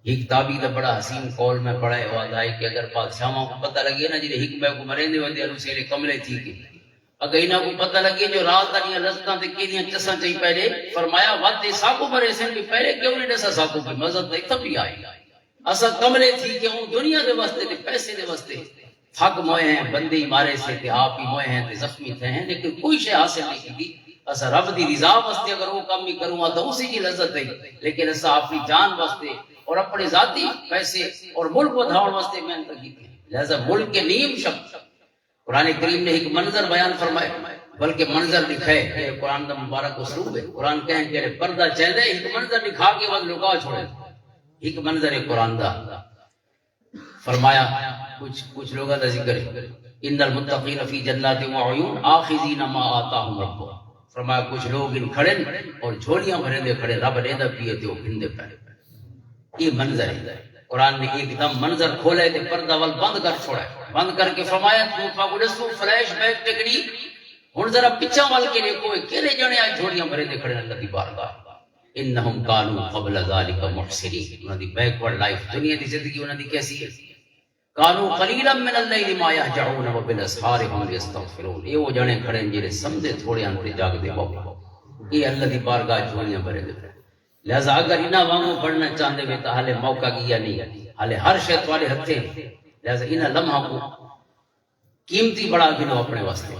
ایک تابی دا بڑا حسین قول میں پڑھا ہے وہ ہے کہ اگر بادشاہوں کو پتہ لگے نا جی حکمہ کو مرے دے ودے اسے کملے تھی کہ اگر انہاں کو پتہ لگے جو رات دنیا لذتاں تے کیدیاں چساں چئی پہلے فرمایا ودے ساکو مرے سن بھی پہلے کیوں نہیں دسا ساکو کی مزت تے بھی آئی اسا کملے تھی کہ ہوں دنیا دے واسطے تے پیسے دے واسطے تھک موئے ہیں بندے ہی مارے سے تے آپ ہی موئے ہیں تے زخمی تھے ہیں لیکن کوئی شے حاصل نہیں کی اسا رب دی رضا واسطے اگر وہ کام ہی کروں تو اسی کی لذت ہے لیکن اسا اپنی جان واسطے اور اپنے ذاتی پیسے اور ملک بدھاؤن واسطے محنت کی تھی لہذا ملک کے نیم شخص قرآن کریم نے ایک منظر بیان فرمائے بلکہ منظر دکھائے کہ قرآن کا مبارک اسلوب ہے قرآن کہیں کہ پردہ چہدے ایک منظر دکھا کے بعد لکا چھوڑے ایک منظر ہے قرآن دا فرمایا کچھ لوگوں کا ذکر ہے ان المتقین فی جنات و عیون آخذین ما آتاہم ربهم فرمایا کچھ لوگ ان کھڑے اور جھولیاں بھرے دے کھڑے رب نے دا پیے تے وہ بھندے پڑے یہ منظر ہے قرآن نے ایک دم منظر کھولے تے پردہ وال بند کر چھوڑا بند کر کے فرمایا تو فاگڑسو فلیش بیک ٹکڑی ہن ذرا پیچھے وال کے دیکھو کیڑے جنے آج جھولیاں بھرے دے کھڑے اللہ دی بارگاہ انہم کانوا قبل ذالک محسنین انہاں دی بیک ورڈ لائف دنیا دی زندگی انہاں دی کیسی ہے کانوا قلیلا من اللیل ما یہجعون وبالاسحار هم یستغفرون یہ وہ جنے کھڑے جڑے سمجھے تھوڑے ان تے جاگ دے بابا یہ اللہ دی بارگاہ جھولیاں بھرے دے لہذا اگر انہاں وانگو پڑھنا چاہندے وے تو حالے موقع کیا نہیں حالے ہر شے تواڈے ہتھے لہذا انہاں لمحہ کو قیمتی بڑا گنو اپنے واسطے